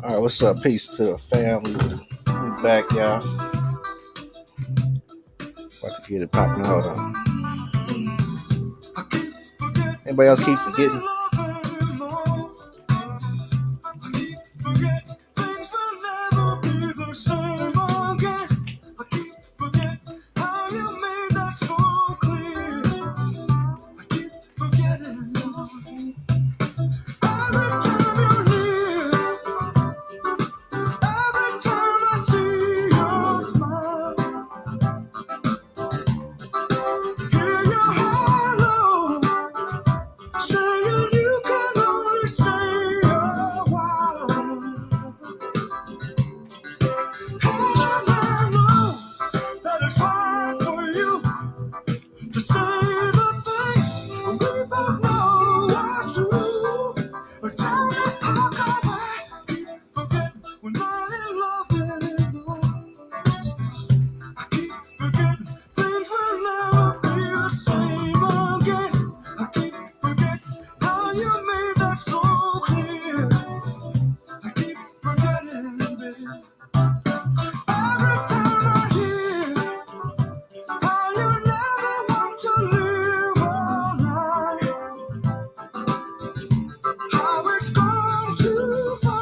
All right, what's up? Peace to the family. We back, y'all. About to get it popping. Hold on. Anybody else keep forgetting?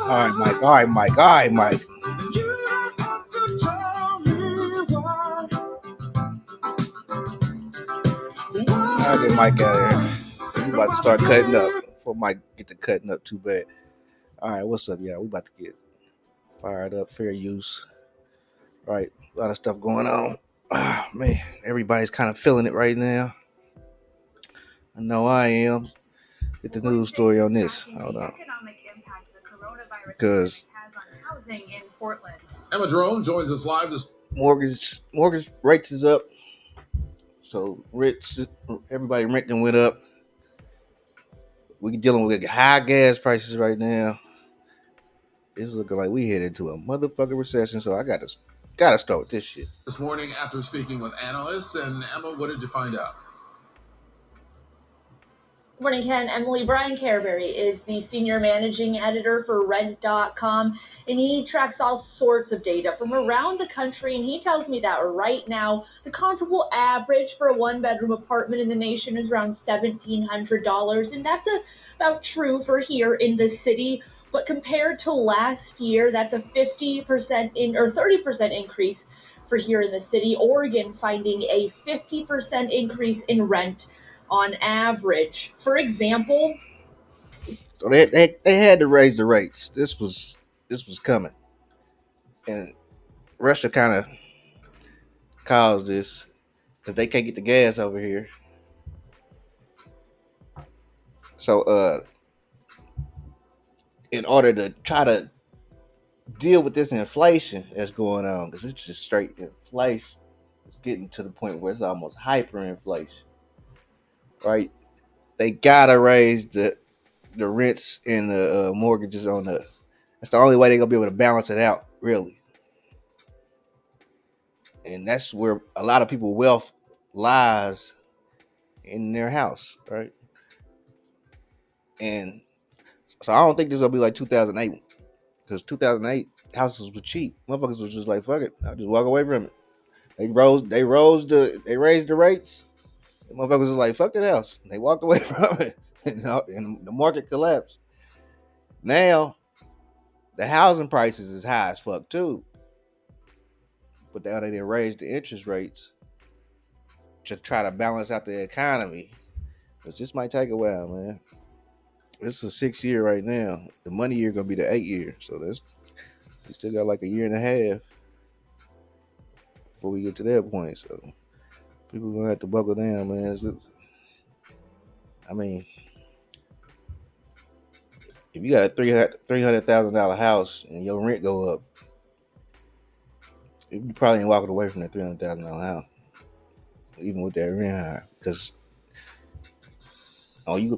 All right, Mike. All right, Mike. All right, Mike. I'll get Mike out of here. We about to start cutting up. Before Mike get to cutting up too bad. All right, what's up, y'all? We about to get fired up. Fair use. All right, a lot of stuff going on. Ah, man, everybody's kind of feeling it right now. I know I am. Get the news story on this. Hold on. Because Emma Drone joins us live. This mortgage rates is up. So everybody renting went up. We're dealing with high gas prices right now. It's looking like we headed into a motherfucking recession. So I gotta start with this shit. This morning, after speaking with analysts, and Emma, what did you find out? Good morning, Ken. Emily. Brian Carberry is the senior managing editor for Rent.com, and he tracks all sorts of data from around the country, and he tells me that right now, the comparable average for a one-bedroom apartment in the nation is around $1,700, and that's about true for here in the city. But compared to last year, that's a 50% or 30% increase for here in the city. Oregon finding a 50% increase in rent on average. For example, so they had to raise the rates. This was coming, and Russia kind of caused this because they can't get the gas over here. So in order to try to deal with this inflation that's going on, because it's just straight inflation, it's getting to the point where it's almost hyperinflation, right? They gotta raise the rents and the mortgages on the. That's the only way they're gonna be able to balance it out, really. And that's where a lot of people's wealth lies, in their house, right? And so I don't think this will be like 2008, because 2008 houses were cheap. Motherfuckers was just like, fuck it, I'll just walk away from it. They raised the rates. The motherfuckers was like, fuck that house. They walked away from it, and the market collapsed. Now the housing prices is high as fuck too, but now they didn't raise the interest rates to try to balance out the economy. But this might take a while, man. This is a 6 year right now. The money year gonna be the 8 year. So we still got like a year and a half before we get to that point. So people gonna have to buckle down, man. I mean, if you got a $300,000 house and your rent go up, you probably ain't walking away from that $300,000 house, even with that rent high, because you're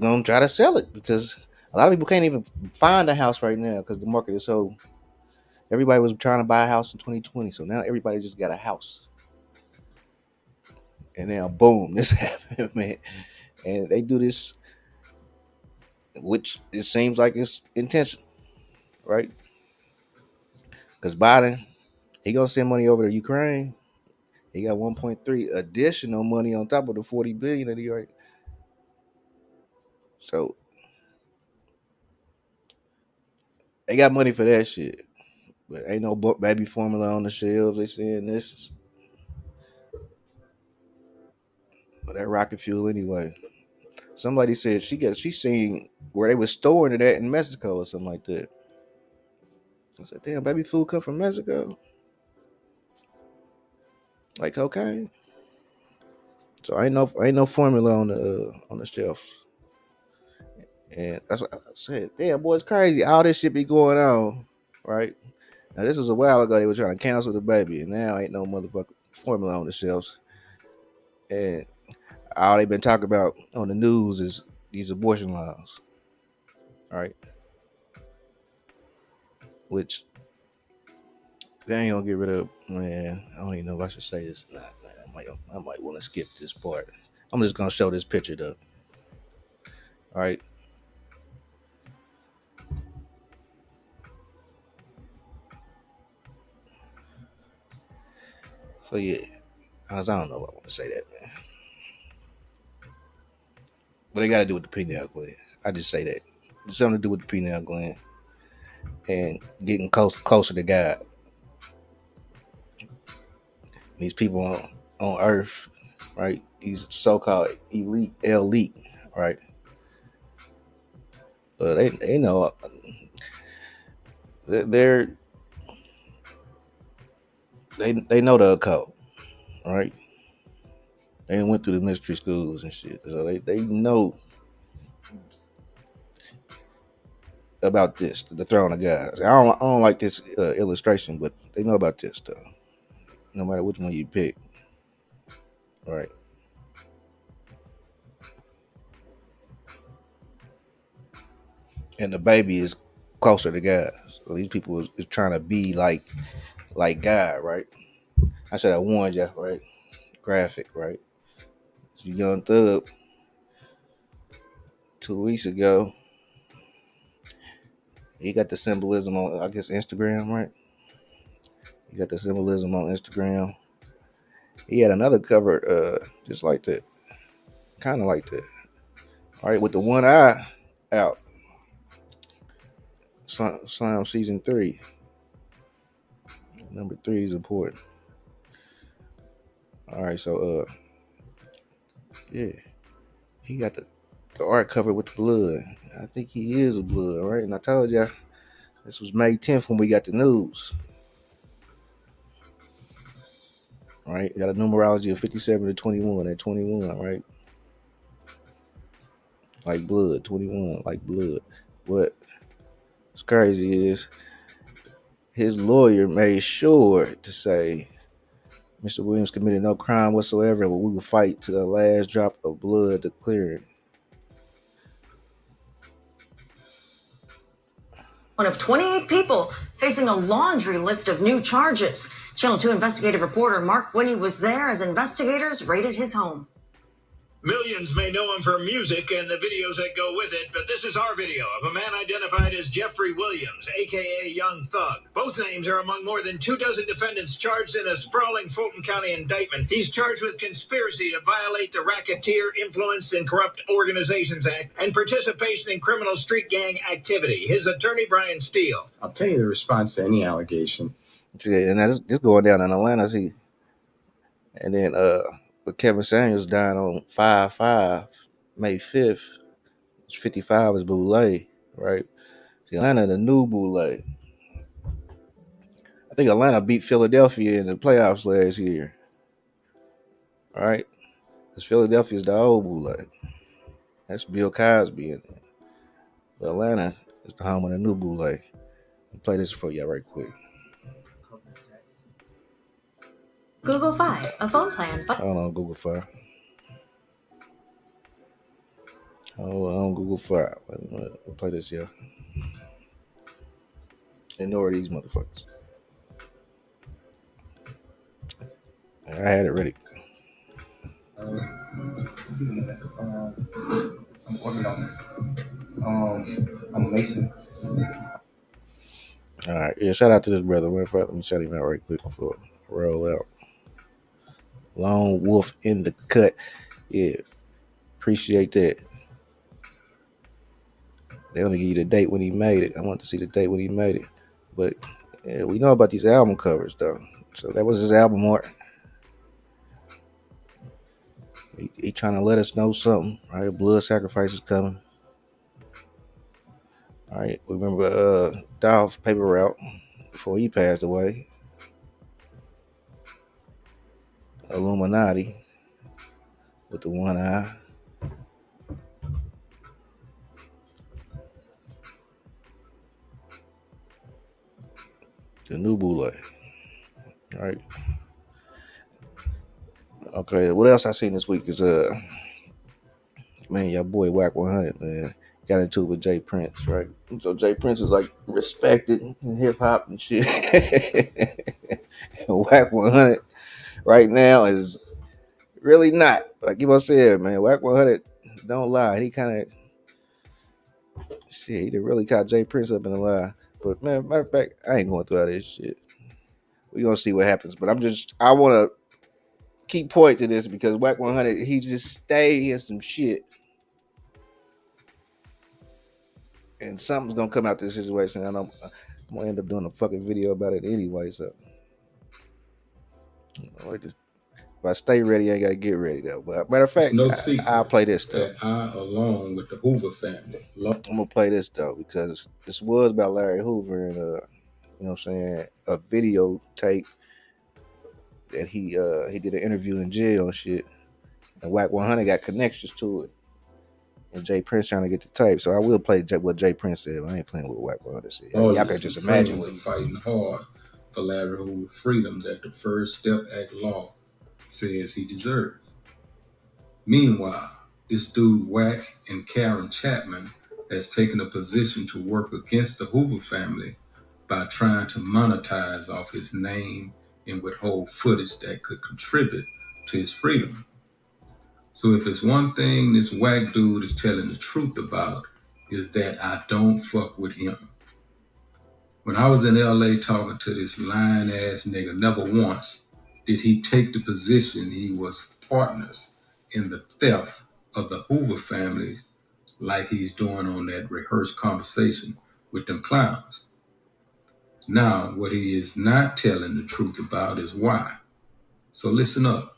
gonna try to sell it, because a lot of people can't even find a house right now because the market is so. Everybody was trying to buy a house in 2020, so now everybody just got a house, and now boom, this happened, man. And they do this, which it seems like it's intentional. right? Because Biden, he gonna send money over to Ukraine. He got 1.3 additional money on top of the 40 billion that he already. So they got money for that shit, but ain't no baby formula on the shelves. They saying this, but that rocket fuel anyway. Somebody said she seen where they was storing it at in Mexico or something like that. I said, damn, baby food come from Mexico, like cocaine. So ain't no formula on the shelf. And that's what I said. Damn, boy, it's crazy. All this shit be going on, right? Now this was a while ago. They were trying to cancel the baby, and now ain't no motherfucking formula on the shelves. And all they've been talking about on the news is these abortion laws, right? Which they ain't gonna get rid of. Man, I don't even know if I should say this or not. Man, I might want to skip this part. I'm just gonna show this picture though. All right. So yeah, I don't know if I want to say that, man. But they got to do with the pineal gland. I just say that. It's something to do with the pineal gland and getting closer to God. These people on Earth, right? These so-called elite, right? They know they're they know the occult, right? They went through the mystery schools and shit, so they know about this, the throne of God. I don't like this illustration, but they know about this stuff. No matter which one you pick, right? And the baby is closer to God. So these people is trying to be like God, right? I said I warned you, right? Graphic, right? So Young Thug 2 weeks ago, he got the symbolism on, I guess, Instagram, right? He got the symbolism on Instagram. He had another cover, just like that, kind of like that. All right, with the one eye out. Slam season 3. Number 3 is important. All right, so yeah, he got the art covered with the blood. I think he is a blood, right? And I told you this was May 10th when we got the news. All right, got a numerology of 57 to 21 at 21, right? Like blood, 21, like blood. What's crazy is his lawyer made sure to say Mr. Williams committed no crime whatsoever, but we will fight to the last drop of blood to clear it. One of 28 people facing a laundry list of new charges. Channel 2 investigative reporter Mark Winnie was there as investigators raided his home. Millions may know him for music and the videos that go with it, but this is our video of a man identified as Jeffrey Williams, a.k.a. Young Thug. Both names are among more than 24 defendants charged in a sprawling Fulton County indictment. He's charged with conspiracy to violate the Racketeer Influenced and Corrupt Organizations Act and participation in criminal street gang activity. His attorney, Brian Steele. I'll tell you the response to any allegation. Yeah, and that's just going down in Atlanta, see. And then but Kevin Samuels died on 5/5, May 5th. 55 is Boulay, right? See, Atlanta, the new Boulay. I think Atlanta beat Philadelphia in the playoffs last year. All right? Because Philadelphia is the old Boulay. That's Bill Cosby in there. But Atlanta is the home of the new Boulay. I'll play this for you right quick. Google Fi, a phone plan. Hold on, Google Fi. Hold on, Google Fi. I'll play this here. Ignore these motherfuckers. I had it ready. I'm working on it. I'm Mason. All right, yeah. Shout out to this brother. Let me shout him out right quick before I roll out. Lone Wolf in the cut. Yeah, appreciate that. They only give you the date when he made it. I want to see the date when he made it. But yeah, we know about these album covers though. So that was his album art. He trying to let us know something. Right, blood sacrifice is coming. All right, remember Dolph Paper Route before he passed away. Illuminati with the one eye. The new Boule. All right. Okay, what else I seen this week is man, your boy Whack 100, man, got into it with Jay Prince, right? So Jay Prince is like respected in hip hop and shit. And Whack 100 right now is really not. Like you must say, man, Whack 100 don't lie. He kind of shit. He done really caught Jay Prince up in the lie. But man, matter of fact, I ain't going through all this shit. We gonna see what happens. But I want to keep pointing to this because Whack 100, he just stay in some shit. And something's gonna come out this situation, and I'm gonna end up doing a fucking video about it anyway. So, if I stay ready, I gotta get ready though. But matter of It's fact, no I'll secret play this though. that I, along with the Hoover family, I'm gonna play this though because this was about Larry Hoover and you know what I'm saying, a videotape that he did an interview in jail and shit, and Whack 100 got connections to it. And Jay Prince trying to get the tape, so I will play what Jay Prince said. But I ain't playing what Whack 100 said. Y'all can artists and just imagine friends what are he fighting hard for Larry Hoover's freedom that the First Step Act law says he deserves. Meanwhile, this dude Wack and Karen Chapman has taken a position to work against the Hoover family by trying to monetize off his name and withhold footage that could contribute to his freedom. So if it's one thing this Wack dude is telling the truth about, is that I don't fuck with him. When I was in LA talking to this lying ass nigga, never once did he take the position he was partners in the theft of the Hoover families like he's doing on that rehearsed conversation with them clowns. Now, what he is not telling the truth about is why. So listen up.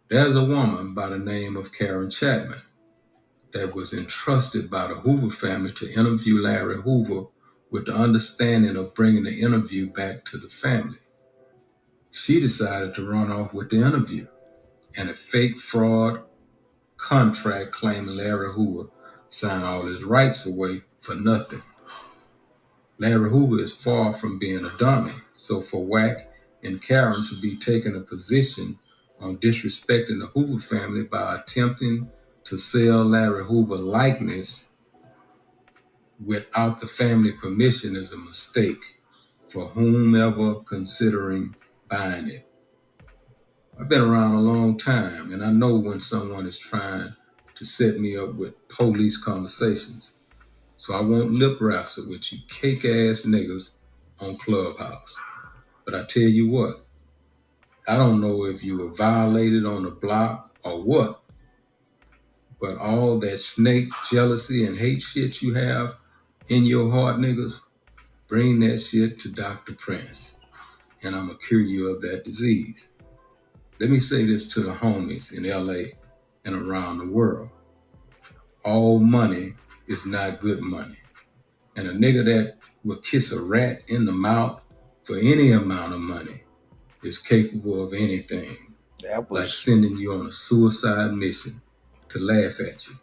There's a woman by the name of Karen Chapman that was entrusted by the Hoover family to interview Larry Hoover with the understanding of bringing the interview back to the family. She decided to run off with the interview and a fake fraud contract claiming Larry Hoover signed all his rights away for nothing. Larry Hoover is far from being a dummy, so for Wack and Karen to be taking a position on disrespecting the Hoover family by attempting to sell Larry Hoover likeness without the family permission is a mistake for whomever considering buying it. I've been around a long time, and I know when someone is trying to set me up with police conversations. So I won't lip wrestle with you cake-ass niggas on Clubhouse. But I tell you what, I don't know if you were violated on the block or what, but all that snake jealousy and hate shit you have in your heart, niggas, bring that shit to Dr. Prince, and I'm gonna cure you of that disease. Let me say this to the homies in LA and around the world. All money is not good money. And a nigga that will kiss a rat in the mouth for any amount of money is capable of anything. Like sending you on a suicide mission to laugh at you.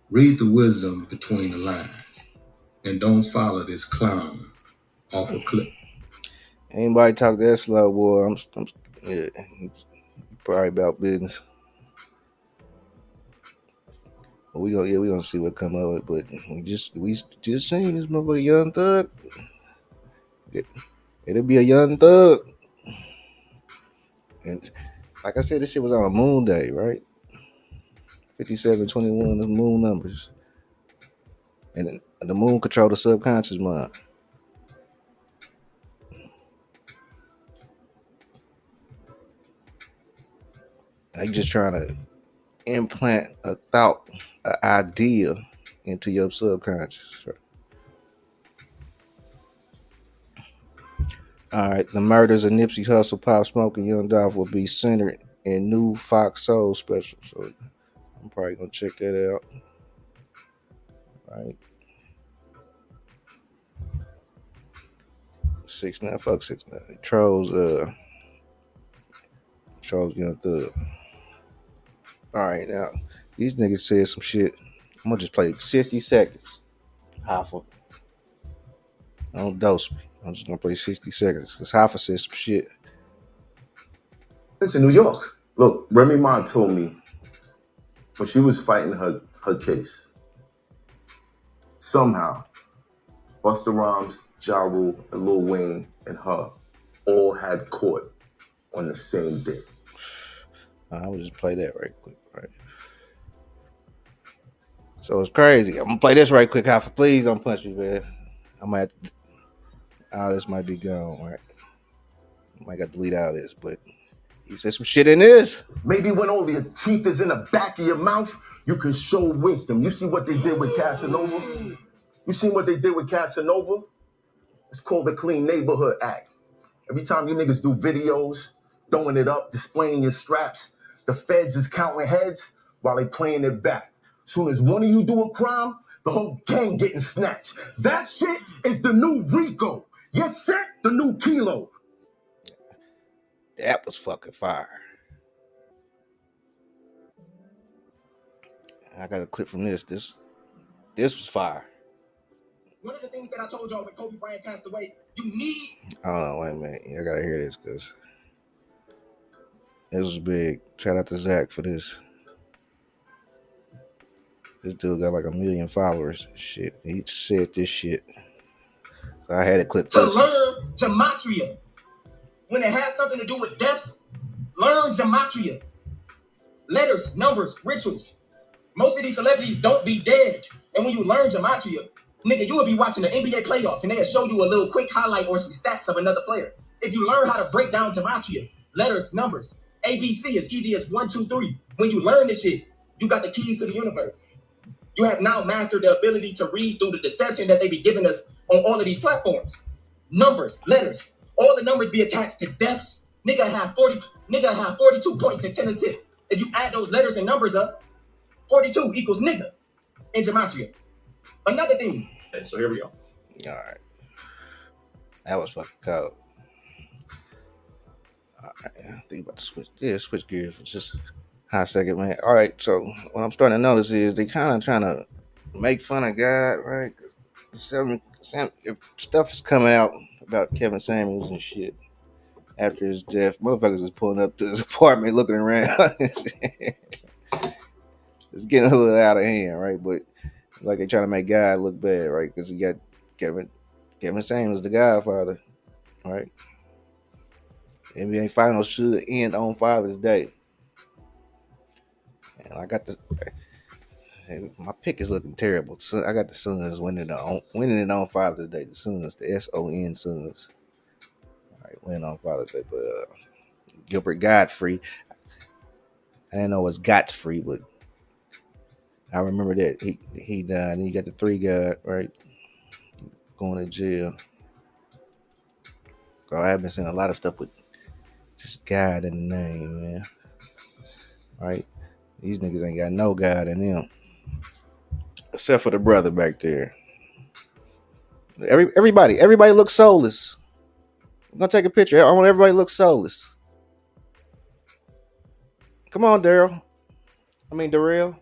Read the wisdom between the lines and don't follow this clown off a cliff. Anybody talk that slow, boy? Yeah, he's probably about business. But we gonna see what come of it. But we just seen this motherfucker Young Thug. It'll be a Young Thug, and like I said, this shit was on a moon day, right? 5721, the moon numbers, and the moon control the subconscious mind. They just trying to implant a thought, an idea into your subconscious. All right, the murders of Nipsey Hussle, Pop Smoke, and Young Dolph will be centered in new Fox Soul special. So I'm probably gonna check that out. All right, 6ix9ine, fuck 6ix9ine. Trolls Young Thug. All right, now these niggas said some shit. I'm gonna just play 60 seconds. Hoffa, don't dose me. I'm just gonna play 60 seconds because Hoffa said some shit. It's in New York. Look, Remy Ma told me when she was fighting her case, somehow Busta Rhymes, Ja Rule, and Lil Wayne and her all had court on the same day. I will just play that right quick, right? So it's crazy. I'm gonna play this right quick, Hoffa. Please don't punch me, man. I might. This might be gone, right? I might got to delete all this, but he said some shit in this. Maybe when all your teeth is in the back of your mouth, you can show wisdom. You see what they did with Casanova? You seen what they did with Casanova? It's called the Clean Neighborhood Act. Every time you niggas do videos, throwing it up, displaying your straps, the feds is counting heads while they playing it back. Soon as one of you do a crime, the whole gang getting snatched. That shit is the new Rico. Yes, sir, the new Kilo. That was fucking fire. I got a clip from this. This was fire. One of the things that I told y'all when Kobe Bryant passed away, you need. Hold on, wait a minute. I gotta hear this because this was big. Shout out to Zach for this. This dude got like 1 million followers. Shit, he said this shit. So I had to clip this. To learn gematria. When it has something to do with deaths, learn gematria. Letters, numbers, rituals. Most of these celebrities don't be dead. And when you learn gematria, nigga, you will be watching the NBA playoffs and they'll show you a little quick highlight or some stats of another player. If you learn how to break down gematria, letters, numbers, ABC as easy as 1, 2, 3. When you learn this shit, you got the keys to the universe. You have now mastered the ability to read through the deception that they be giving us on all of these platforms. Numbers, letters, all the numbers be attached to deaths. Nigga have 42 points and 10 assists. If you add those letters and numbers up, 42 equals nigga in gematria. Another thing. Okay, so here we go. All right. That was fucking cold. All right. I think about to switch gears for just a hot second, man. All right. So what I'm starting to notice is they kind of trying to make fun of God, right? Some if stuff is coming out about Kevin Samuels and shit after his death. Motherfuckers is pulling up to his apartment looking around. It's getting a little out of hand, right? But like they trying to make God look bad, right? Because he got Kevin Samuels, the Godfather, right? NBA Finals should end on Father's Day, and I got my pick is looking terrible. So I got the Suns winning it on Father's Day. The Suns, the SON Suns, all right, winning on Father's Day. But Gilbert Godfrey, I didn't know it was Godfrey, but I remember that he died, and he got the 3 God, right, going to jail. So I have been seeing a lot of stuff with just God in the name, man. Right? These niggas ain't got no God in them, except for the brother back there. Everybody looks soulless. I'm gonna take a picture. I want everybody to look soulless. Come on, Darrell. Darrell.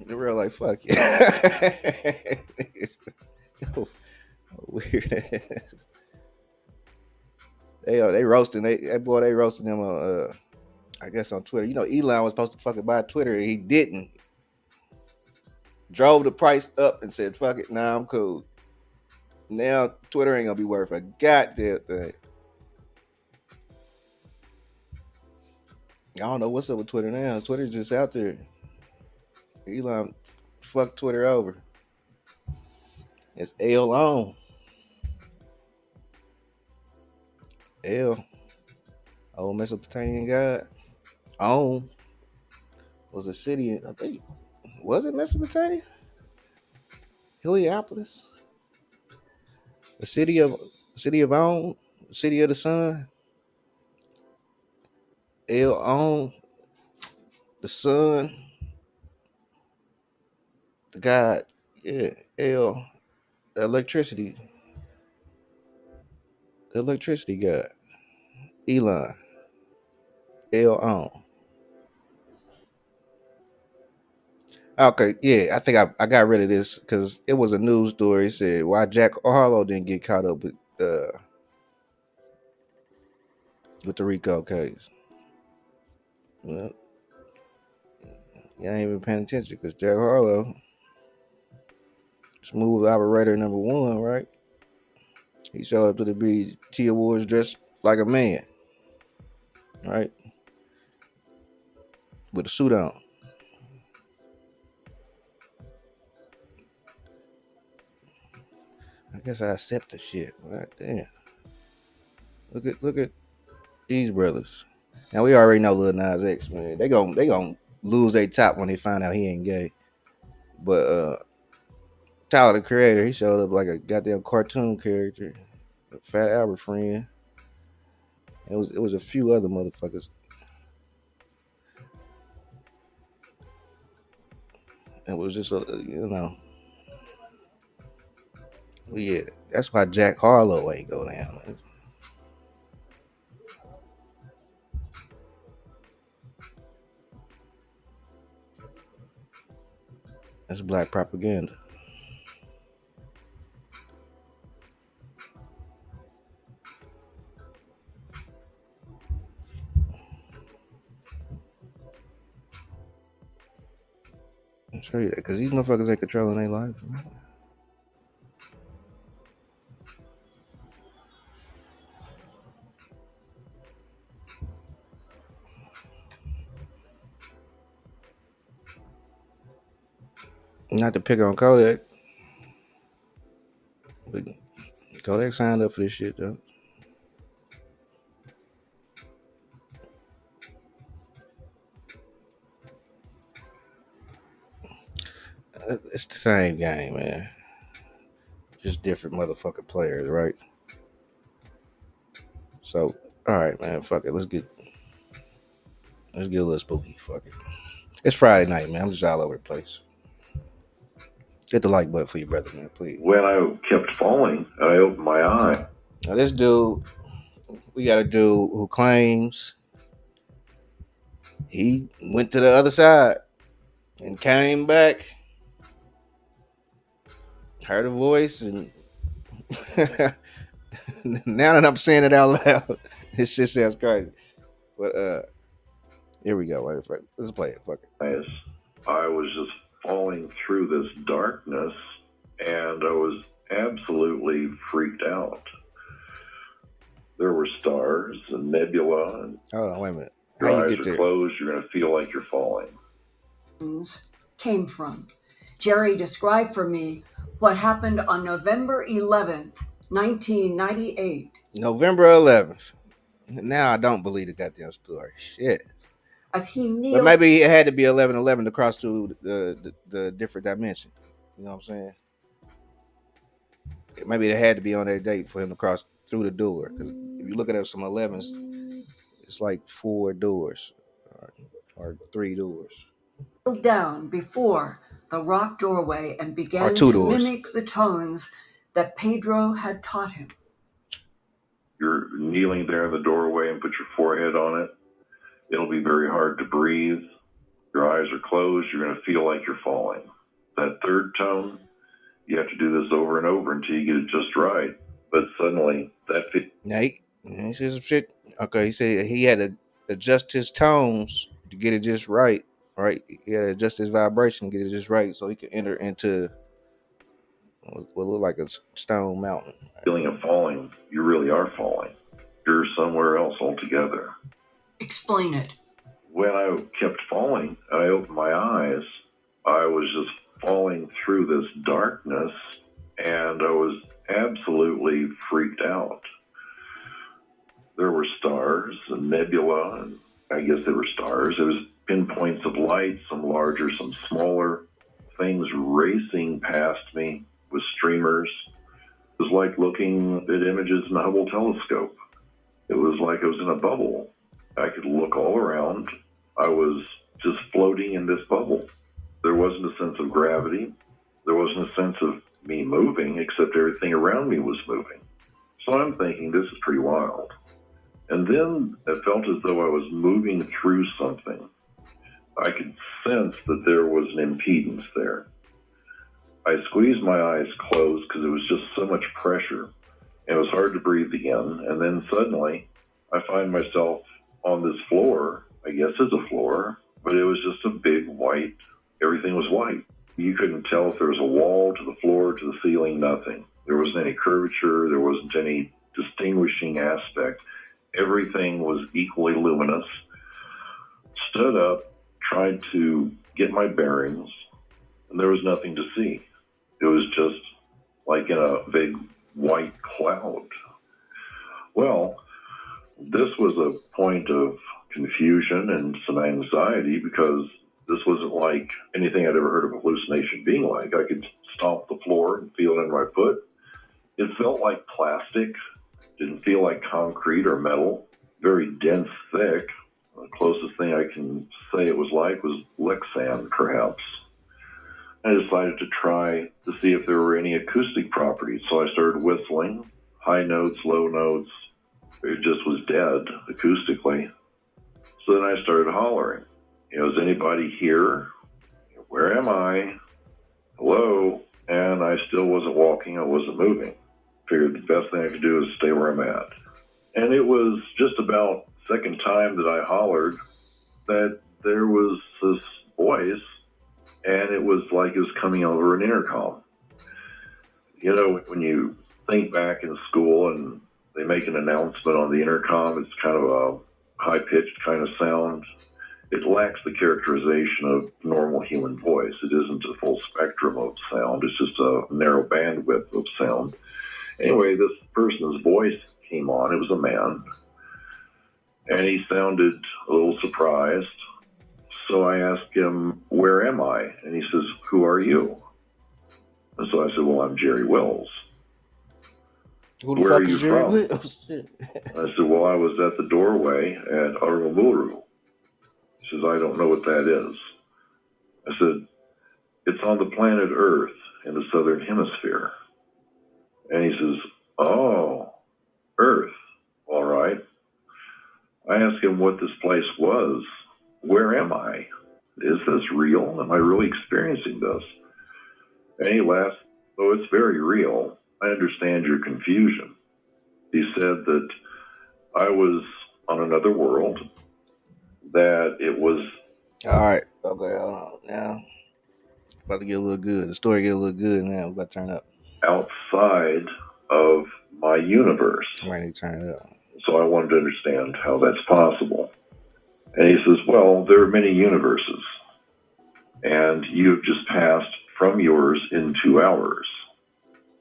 Darrell, like fuck yeah. Weird ass. They roasting they roasting them on I guess on Twitter. You know, Elon was supposed to fucking buy Twitter and he didn't. Drove the price up and said, fuck it, nah, I'm cool. Now Twitter ain't gonna be worth a goddamn thing. I don't know what's up with Twitter now. Twitter's just out there. Elon fucked Twitter over. It's L on. L Old Mesopotamian god. On was a city in, I think, was it Mesopotamia? Heliopolis? The city of On, city of the sun. El On, the sun, the god, yeah, El, the electricity god, Elon, El On. Okay, yeah, I think I got rid of this because it was a news story. It said why Jack Harlow didn't get caught up with the Rico case. Well, y'all ain't even paying attention because Jack Harlow, smooth operator number one, right? He showed up to the BET Awards dressed like a man, right, with a suit on. I guess I accept the shit. Right, damn. Look at these brothers. Now we already know Lil Nas X, man. They gon' lose their top when they find out he ain't gay. But Tyler the Creator, he showed up like a goddamn cartoon character, a Fat Albert friend. It was a few other motherfuckers. It was just yeah. That's why Jack Harlow ain't go down. Man. That's black propaganda. I'll show you that because these motherfuckers ain't controlling their life. Man. Not to pick on Kodak, but Kodak signed up for this shit though. It's the same game, man. Just different motherfucking players, right? So, all right, man. Fuck it. Let's get a little spooky. Fuck it. It's Friday night, man. I'm just all over the place. Hit the like button for your brother, man, please. When I kept falling, I opened my eye. Now this dude, we got a dude who claims he went to the other side and came back, heard a voice, and now that I'm saying it out loud, this shit sounds crazy. But here we go. Let's play it. Fuck it. I was just falling through this darkness, and I was absolutely freaked out. There were stars and nebula, and hold on, wait a minute. your eyes are closed. You're going to feel like you're falling. Came from. Jerry described for me what happened on November 11th, 1998. November 11th. Now I don't believe the goddamn story. Shit. As he kneeled. But maybe it had to be 11/11 to cross through the different dimension. You know what I'm saying? Maybe it had to be on that date for him to cross through the door. Because if you look at some 11s, it's like 4 doors or 3 doors. Down before the rock doorway and began to mimic the tones that Pedro had taught him. You're kneeling there in the doorway and put your forehead on it. It'll be very hard to breathe. Your eyes are closed. You're going to feel like you're falling. That third tone, you have to do this over and over until you get it just right. But suddenly, that Now he said some shit. Okay, he said he had to adjust his tones to get it just right. Right? He had to adjust his vibration to get it just right so he could enter into what looked like a stone mountain. feeling of falling, you really are falling. You're somewhere else altogether. Explain it. When I kept falling, I opened my eyes. I was just falling through this darkness, and I was absolutely freaked out. There were stars, a nebula, and I guess they were stars. There was pinpoints of light, some larger, some smaller, things racing past me with streamers. It was like looking at images in the Hubble telescope. It was like I was in a bubble. I could look all around. I was just floating in this bubble. There wasn't a sense of gravity. There wasn't a sense of me moving, except everything around me was moving. So I'm thinking, this is pretty wild. And then it felt as though I was moving through something. I could sense that there was an impedance there. I squeezed my eyes closed because it was just so much pressure. And it was hard to breathe again. And then suddenly, I find myself on this floor. I guess it's a floor, but it was just a big white, everything was white. You couldn't tell if there was a wall to the floor, to the ceiling, nothing. There wasn't any curvature. There wasn't any distinguishing aspect. Everything was equally luminous. Stood up, tried to get my bearings, and there was nothing to see. It was just like in a big white cloud. Well, this was a point of confusion and some anxiety because this wasn't like anything I'd ever heard of a hallucination being like. I could stomp the floor and feel it in my foot. It felt like plastic. Didn't feel like concrete or metal. Very dense, thick. The closest thing I can say it was like was Lexan, perhaps. I decided to try to see if there were any acoustic properties. So I started whistling, high notes, low notes. It just was dead acoustically. So then I started hollering. Is anybody here? Where am I? Hello? And I still wasn't walking. I wasn't moving. Figured the best thing I could do is stay where I'm at. And it was just about the second time that I hollered that there was this voice, and it was like it was coming over an intercom. When you think back in school and they make an announcement on the intercom, it's kind of a high-pitched kind of sound. It lacks the characterization of normal human voice. It isn't a full spectrum of sound. It's just a narrow bandwidth of sound. Anyway, this person's voice came on. It was a man. And he sounded a little surprised. So I asked him, where am I? And he says, who are you? And so I said, well, I'm Jerry Wells. Who the Where fuck are you is Jerry from? Wells? I said, well, I was at the doorway at Argamuru. He says, I don't know what that is. I said, it's on the planet Earth in the southern hemisphere. And he says, oh, Earth, all right. I asked him what this place was. Where am I? Is this real? Am I really experiencing this? And he laughed, oh, it's very real. I understand your confusion. He said that I was on another world, that it was... All right, okay, hold on. Now, about to get a little good. The story get a little good now. We're about to turn up. outside of my universe. Might need to turn it up. So I wanted to understand how that's possible. And he says, well, there are many universes, and you've just passed from yours into ours.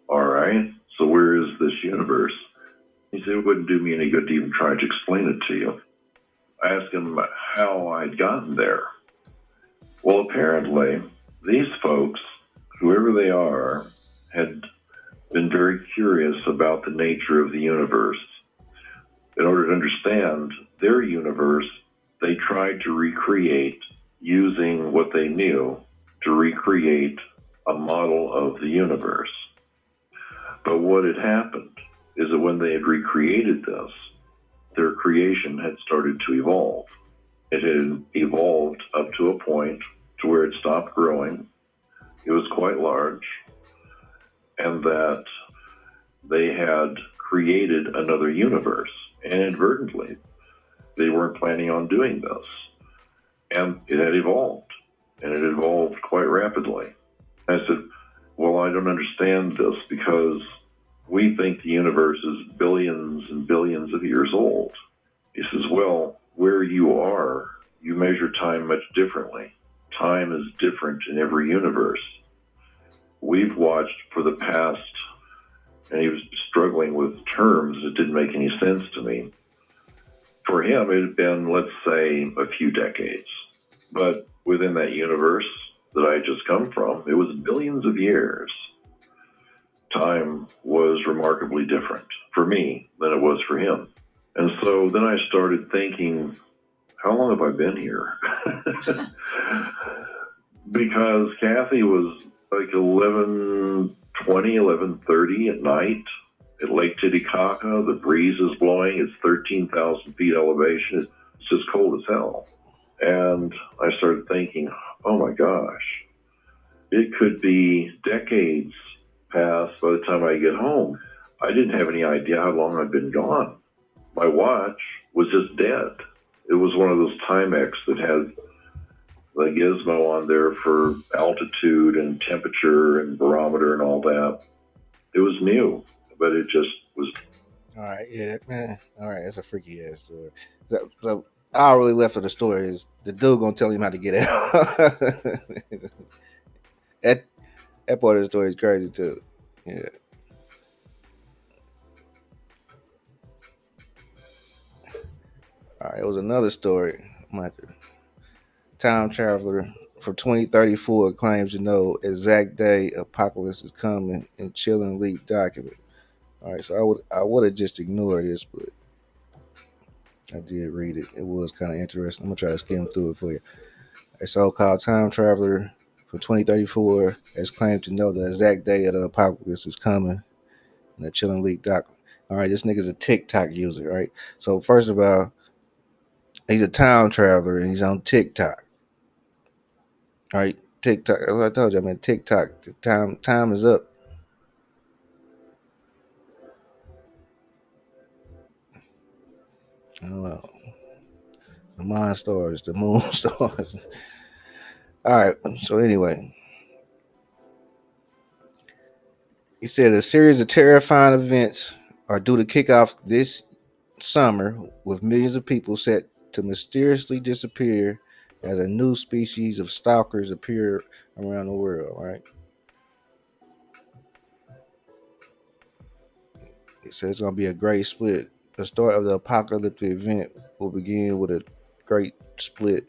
All right, so where is this universe? He said, it wouldn't do me any good to even try to explain it to you. I asked him how I'd gotten there. Well, apparently, these folks, whoever they are, had been very curious about the nature of the universe. In order to understand their universe, they tried to recreate, using what they knew, to recreate a model of the universe. But what had happened is that when they had recreated this, their creation had started to evolve. It had evolved up to a point to where it stopped growing. It was quite large, and that they had created another universe. And inadvertently, they weren't planning on doing this. And it had evolved, and it evolved quite rapidly. I said, well, I don't understand this, because we think the universe is billions and billions of years old. He says, well, where you are, you measure time much differently. Time is different in every universe. We've watched for the past, and he was struggling with terms that didn't make any sense to me. For him, it had been, let's say, a few decades. But within that universe that I had just come from, it was billions of years. Time was remarkably different for me than it was for him. And so then I started thinking, how long have I been here? Because Kathy was like 11:20, 11:30 at night at Lake Titicaca. The breeze is blowing. It's 13,000 feet elevation. It's just cold as hell. And I started thinking, oh my gosh, it could be decades past by the time I get home. I didn't have any idea how long I'd been gone. My watch was just dead. It was one of those Timex that had the gizmo on there for altitude and temperature and barometer and all that. It was new, but it just was. All right, yeah, man. All right, that's a freaky ass story. So all I really left of the story is the dude gonna tell him how to get out. that that part of the story is crazy too. Yeah. All right, it was another story. Time traveler from 2034 claims to know exact day apocalypse is coming in chilling leaked document. All right, so I would have just ignored this, but I did read it. It was kind of interesting. I'm gonna try to skim through it for you. A so-called time traveler from 2034 has claimed to know the exact day of the apocalypse is coming in a chilling leaked document. All right, this nigga's a TikTok user, right? So first of all, he's a time traveler and he's on TikTok. All right, TikTok. As I told you, I mean TikTok. The time is up. I don't know. The mind stars, the moon stars. All right. So anyway, he said a series of terrifying events are due to kick off this summer, with millions of people set to mysteriously disappear as a new species of stalkers appear around the world. Right? It says it's gonna be a great split. The start of the apocalyptic event will begin with a great split.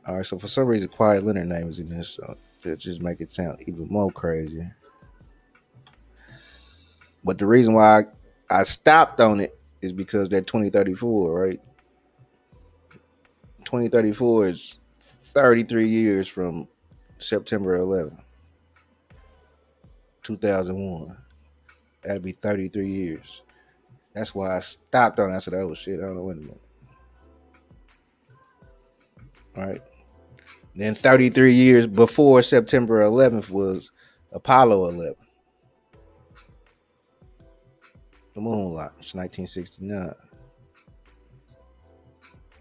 All right, so for some reason, Quiet Leonard name is in this, so that just make it sound even more crazy. But the reason why I stopped on it is because that 2034, right? 2034 is 33 years from September 11th, 2001. That'd be 33 years. That's why I stopped on it. I said, oh shit, I don't know, wait a minute. All right. Then 33 years before September 11th was Apollo 11. The moon launch, 1969.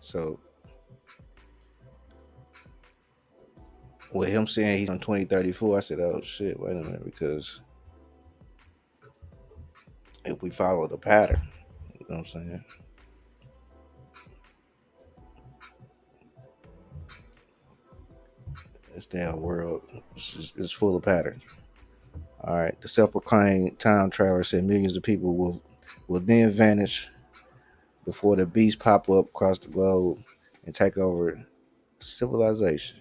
So, with him saying he's on 2034, I said, oh shit, wait a minute, because if we follow the pattern, you know what I'm saying? This damn world is full of patterns. All right, the self-proclaimed time traveler said millions of people will then vanish before the beasts pop up across the globe and take over civilization.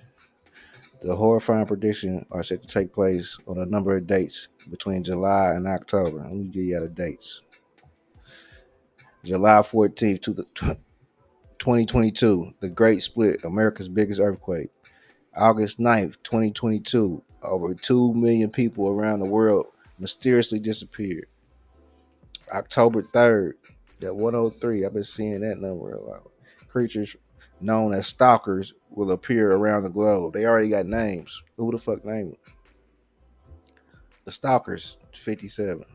The horrifying predictions are set to take place on a number of dates between July and October. Let me give you the dates. July 14th to the 2022, the Great Split, America's biggest earthquake. August 9th, 2022, over 2 million people around the world mysteriously disappeared. October 3rd, that 103, I've been seeing that number a lot. Creatures known as stalkers will appear around the globe. They already got names. Who the fuck named them? The Stalkers, 57.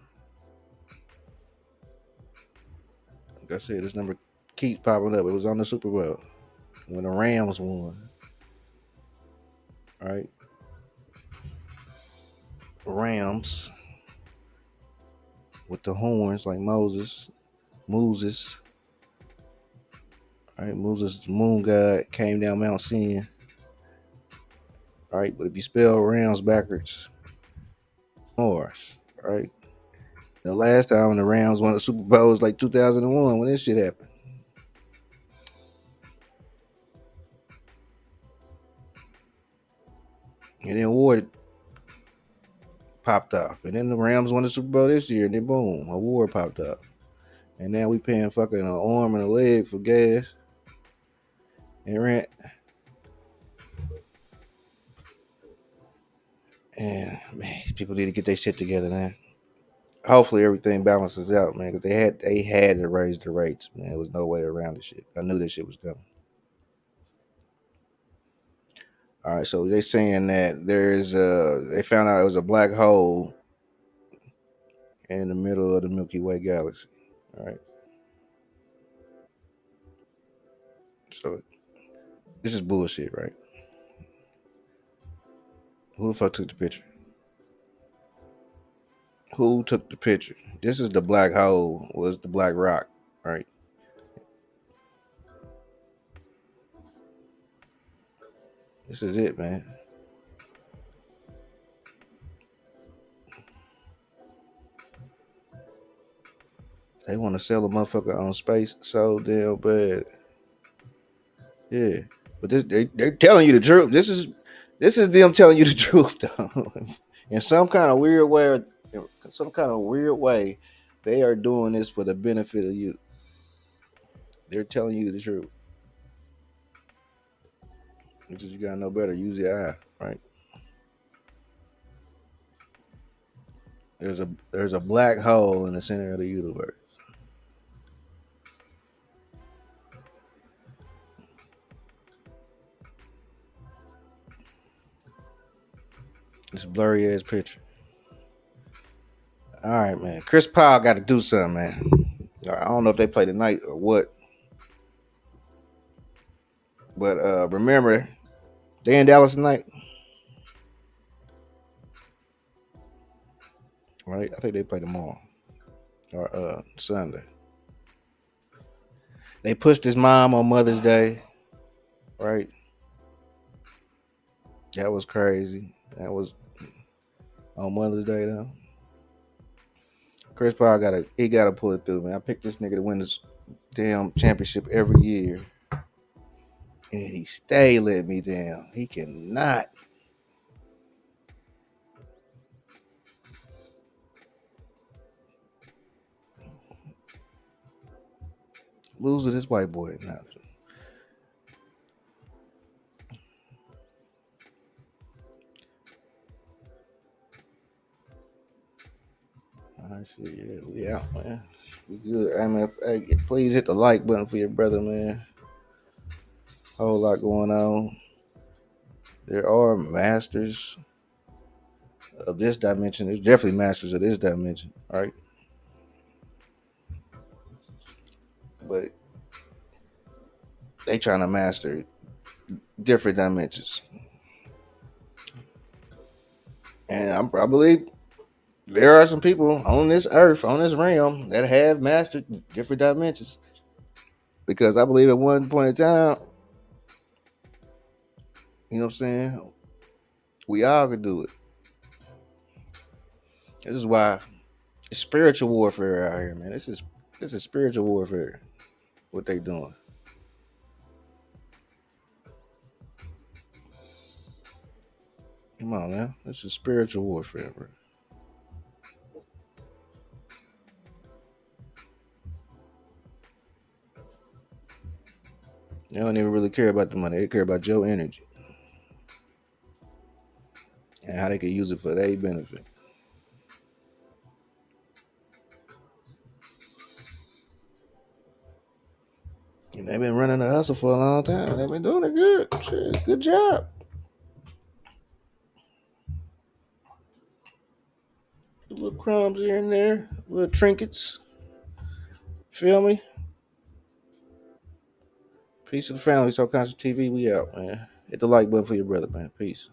Like I said, this number keeps popping up. It was on the Super Bowl when the Rams won. All right. Rams with the horns like Moses. All right, Moses, the moon god, came down Mount Sin. All right, but if you spell Rams backwards, Mars. All right. The last time the Rams won the Super Bowl was like 2001 when this shit happened. And then war popped off. And then the Rams won the Super Bowl this year, and then boom, a war popped off. And now we paying fucking an arm and a leg for gas and rent. And man, people need to get their shit together, man. Hopefully everything balances out, man, because they had to raise the rates, man. There was no way around this shit. I knew this shit was coming. All right, so they're saying that they found out it was a black hole in the middle of the Milky Way galaxy. All right. So this is bullshit, right? Who the fuck took the picture? Who took the picture? This is the black hole, was the black rock, right? This is it, man. They want to sell a motherfucker on space so damn bad. Yeah. But they're telling you the truth. This is them telling you the truth, though. In some kind of weird way, they are doing this for the benefit of you. They're telling you the truth. Which is, you gotta know better. Use your eye, right? There's a black hole in the center of the universe. This blurry ass picture. All right, man. Chris Paul got to do something, man. I don't know if they play tonight or what, but remember, they in Dallas tonight, right? I think they play tomorrow or Sunday. They pushed his mom on Mother's Day, right? That was crazy. That was on Mother's Day, though. Chris Paul gotta pull it through, man. I picked this nigga to win this damn championship every year, and he stay let me down. He cannot. Lose to this white boy now. All right, shit, yeah, we out, man. We good. I mean, hey, please hit the like button for your brother, man. Whole lot going on. There are masters of this dimension. There's definitely masters of this dimension, right? But they trying to master different dimensions. And I believe there are some people on this earth, on this realm, that have mastered different dimensions. Because I believe at one point in time, you know what I'm saying, we all could do it. This is why it's spiritual warfare out here, man. This is spiritual warfare. What they doing? Come on, man. This is spiritual warfare, bro. They don't even really care about the money. They care about your energy and how they can use it for their benefit. And they've been running the hustle for a long time. They've been doing it good. Shit, good job. Little crumbs here and there, little trinkets. Feel me? Peace to the family. So Conscious TV, we out, man. Hit the like button for your brother, man. Peace.